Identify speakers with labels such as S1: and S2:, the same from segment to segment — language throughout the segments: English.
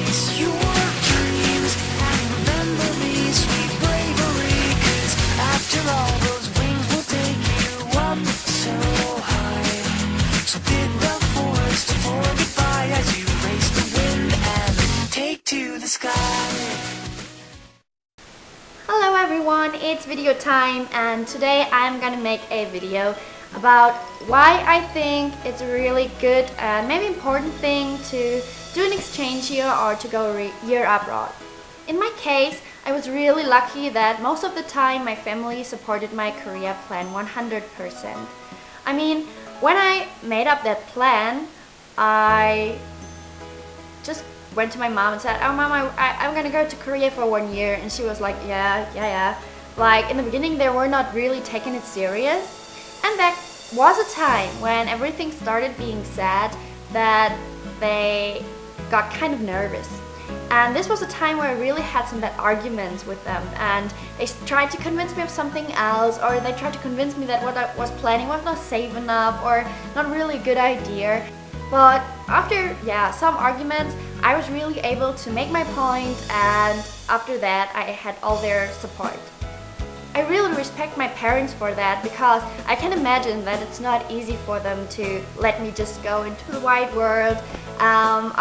S1: chase your dreams and remember me, sweet bravery, 'cause after all those wings will take you up so high. So bid the forest for goodbye as you race the wind and take to the sky.
S2: Hello everyone, it's video time, and today I'm gonna make a video about why I think it's a really good and maybe important thing to do an exchange year or to go a year abroad. In my case, I was really lucky that most of the time my family supported my career plan 100%. I mean, when I made up that plan, I just went to my mom and said, "Oh mom, I'm gonna go to Korea for 1 year," and she was like, yeah. Like in the beginning they were not really taking it serious, and that was a time when everything started being sad that they got kind of nervous. And this was a time where I really had some bad arguments with them, and they tried to convince me of something else, or they tried to convince me that what I was planning was not safe enough or not really a good idea. But after some arguments, I was really able to make my point, and after that I had all their support. I really respect my parents for that, because I can imagine that it's not easy for them to let me just go into the wide world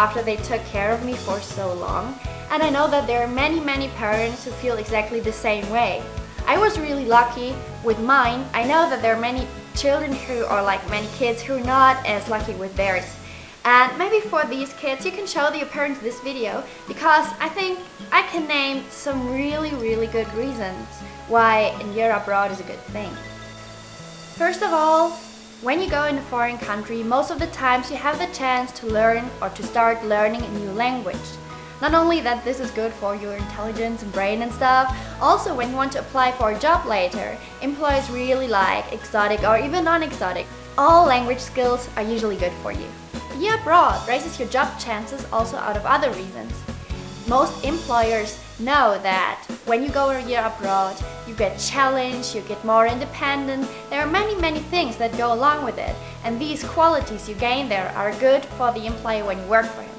S2: after they took care of me for so long. And I know that there are many parents who feel exactly the same way. I was really lucky with mine. I know that there are many children who are like many kids who are not as lucky with theirs. And maybe for these kids you can show your parents this video, because I think I can name some really good reasons why a year abroad is a good thing. First of all, when you go in a foreign country, most of the times you have the chance to learn or to start learning a new language. Not only that this is good for your intelligence and brain and stuff, also when you want to apply for a job later, employers really like exotic or even non-exotic. All language skills are usually good for you. A year abroad raises your job chances also out of other reasons. Most employers know that when you go a year abroad, you get challenged, you get more independent. There are many things that go along with it, and these qualities you gain there are good for the employer when you work for him.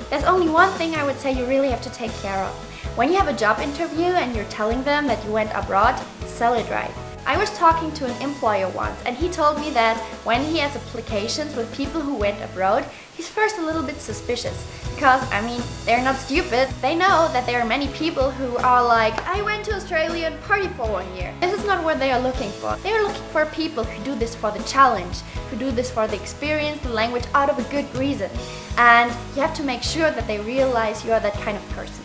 S2: There's only one thing I would say you really have to take care of. When you have a job interview and you're telling them that you went abroad, sell it right. I was talking to an employer once, and he told me that when he has applications with people who went abroad, he's first a little bit suspicious. Because, I mean, they're not stupid. They know that there are many people who are like, "I went to Australia and partied for 1 year." This is not what they are looking for. They are looking for people who do this for the challenge, who do this for the experience, the language, out of a good reason. And you have to make sure that they realize you are that kind of person.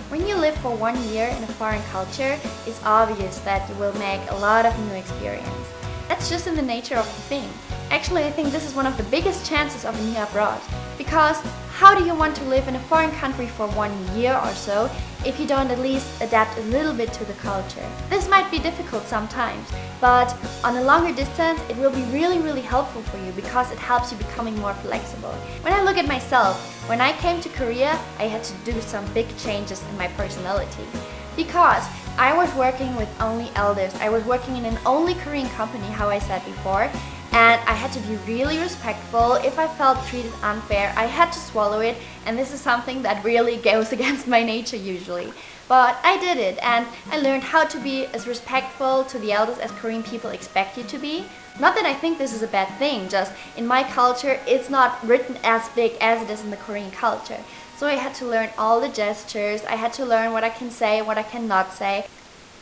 S2: When you live for 1 year in a foreign culture, it's obvious that you will make a lot of new experience. That's just in the nature of the thing. Actually, I think this is one of the biggest chances of a year abroad. Because how do you want to live in a foreign country for 1 year or so if you don't at least adapt a little bit to the culture? This might be difficult sometimes, but on a longer distance it will be really helpful for you, because it helps you becoming more flexible. When I look at myself, when I came to Korea, I had to do some big changes in my personality. Because I was working with only elders, I was working in an only Korean company, how I said before, and I had to be really respectful. If I felt treated unfair, I had to swallow it, and this is something that really goes against my nature usually. But I did it, and I learned how to be as respectful to the elders as Korean people expect you to be. Not that I think this is a bad thing, just in my culture it's not written as big as it is in the Korean culture. So I had to learn all the gestures, I had to learn what I can say, what I cannot say.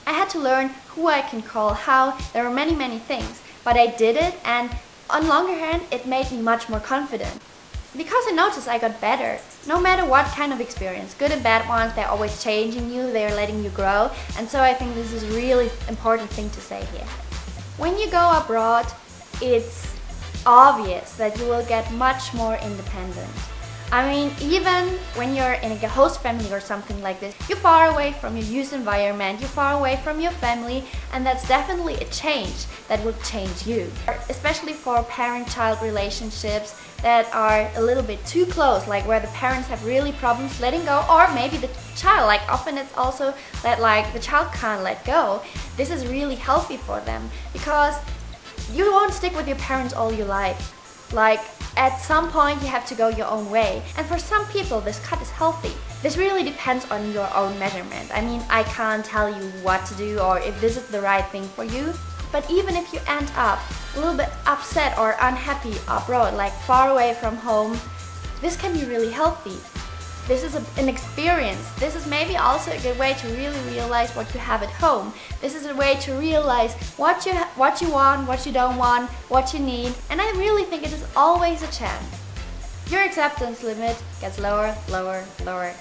S2: I had to learn who I can call how. There are many things. But I did it, and on longer hand it made me much more confident. Because I noticed I got better. No matter what kind of experience, good and bad ones, they're always changing you, they're letting you grow. And so I think this is a really important thing to say here. When you go abroad, it's obvious that you will get much more independent. I mean, even when you're in a host family or something like this, you're far away from your youth environment, you're far away from your family, and that's definitely a change that will change you. Especially for parent-child relationships that are a little bit too close, like where the parents have really problems letting go, or maybe the child, like often it's also that like the child can't let go. This is really healthy for them, because you won't stick with your parents all your life. Like, at some point you have to go your own way. And for some people this cut is healthy. This really depends on your own measurement. I mean, I can't tell you what to do or if this is the right thing for you. But even if you end up a little bit upset or unhappy abroad, like far away from home, this can be really healthy. This is an experience. This is maybe also a good way to really realize what you have at home. This is a way to realize what you want, what you don't want, what you need. And I really think it is always a chance. Your acceptance limit gets lower, lower, lower.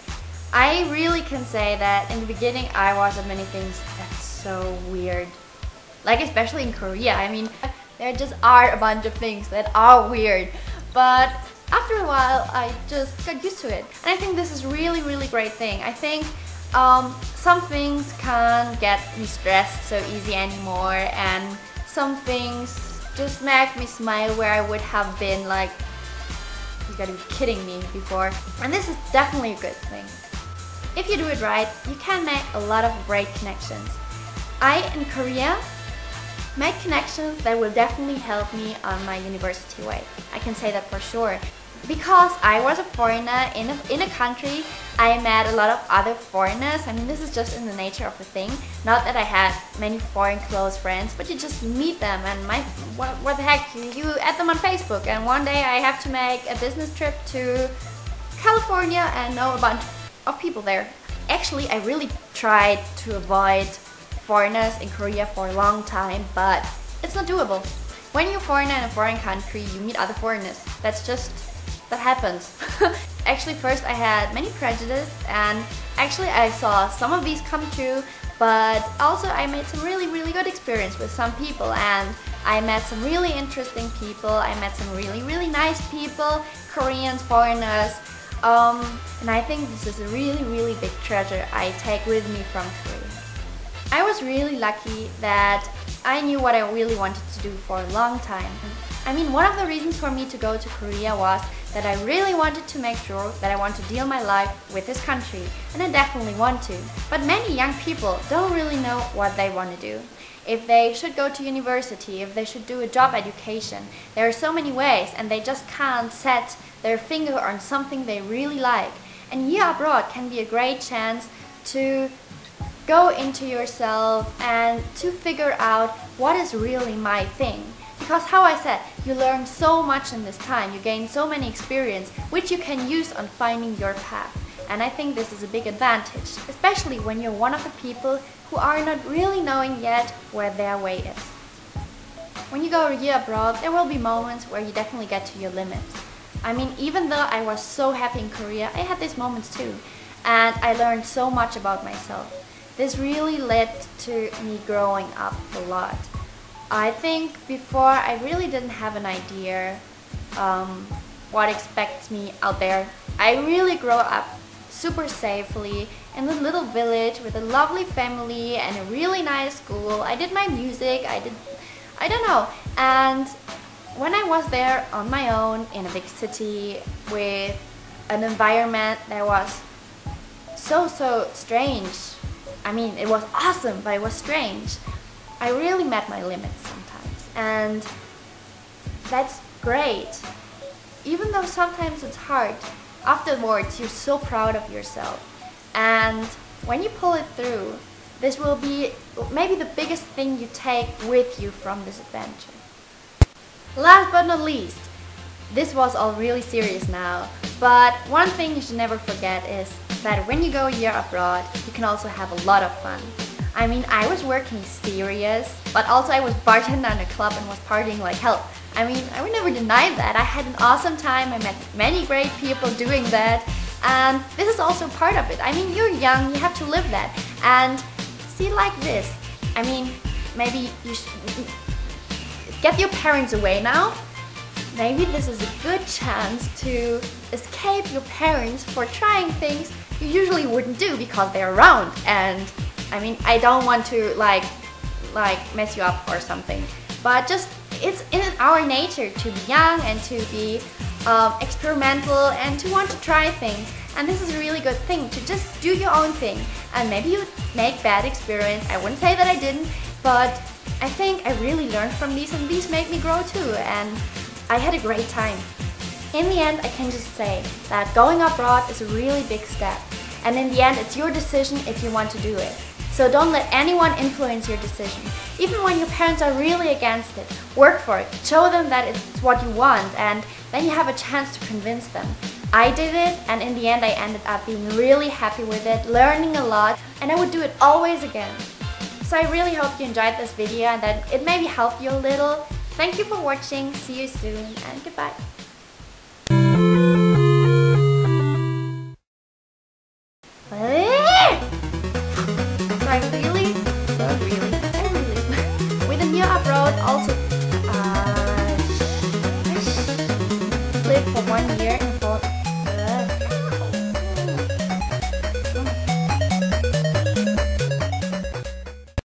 S2: I really can say that in the beginning I was at many things that's so weird. Like especially in Korea. I mean, there just are a bunch of things that are weird. But after a while, I just got used to it. And I think this is really, really great thing. I think some things can't get me stressed so easy anymore, and some things just make me smile where I would have been like, you gotta be kidding me before. And this is definitely a good thing. If you do it right, you can make a lot of great connections. I, in Korea, make connections that will definitely help me on my university way. I can say that for sure. Because I was a foreigner in a country, I met a lot of other foreigners. I mean, this is just in the nature of the thing. Not that I had many foreign close friends, but you just meet them and what the heck, you add them on Facebook. And one day I have to make a business trip to California and know a bunch of people there. Actually, I really tried to avoid foreigners in Korea for a long time, but it's not doable. When you're a foreigner in a foreign country, you meet other foreigners. That happens. Actually, first I had many prejudices, and actually I saw some of these come true, but also I made some really, really good experience with some people, and I met some really interesting people. I met some really, really nice people, Koreans, foreigners, and I think this is a really, really big treasure I take with me from Korea. I was really lucky that I knew what I really wanted to do for a long time. I mean, one of the reasons for me to go to Korea was that I really wanted to make sure that I want to deal my life with this country, and I definitely want to. But many young people don't really know what they want to do. If they should go to university, if they should do a job education, there are so many ways, and they just can't set their finger on something they really like. And year abroad can be a great chance to go into yourself and to figure out what is really my thing. Because how I said, you learn so much in this time, you gain so many experience which you can use on finding your path. And I think this is a big advantage, especially when you're one of the people who are not really knowing yet where their way is. When you go a year abroad, there will be moments where you definitely get to your limits. I mean, even though I was so happy in Korea, I had these moments too. And I learned so much about myself. This really led to me growing up a lot. I think before I really didn't have an idea what expects me out there. I really grew up super safely in a little village with a lovely family and a really nice school. I did my music, I don't know. And when I was there on my own in a big city with an environment that was so strange. I mean, it was awesome, but it was strange. I really met my limits sometimes, and that's great. Even though sometimes it's hard, afterwards you're so proud of yourself. And when you pull it through, this will be maybe the biggest thing you take with you from this adventure. Last but not least, this was all really serious now, but one thing you should never forget is that when you go a year abroad, you can also have a lot of fun. I mean, I was working serious, but also I was bartending in a club and was partying like hell. I mean, I would never deny that. I had an awesome time, I met many great people doing that, and this is also part of it. I mean, you're young, you have to live that. And see, like this, I mean, maybe you should get your parents away now. Maybe this is a good chance to escape your parents for trying things you usually wouldn't do because they're around. And I mean, I don't want to like mess you up or something, but just it's in our nature to be young and to be experimental and to want to try things. And this is a really good thing to just do your own thing. And maybe you make bad experience. I wouldn't say that I didn't, but I think I really learned from these, and these made me grow too. And I had a great time. In the end, I can just say that going abroad is a really big step. And in the end, it's your decision if you want to do it. So don't let anyone influence your decision. Even when your parents are really against it, work for it. Show them that it's what you want, and then you have a chance to convince them. I did it, and in the end I ended up being really happy with it, learning a lot, and I would do it always again. So I really hope you enjoyed this video and that it maybe helped you a little. Thank you for watching, see you soon, and goodbye. With a new upload, also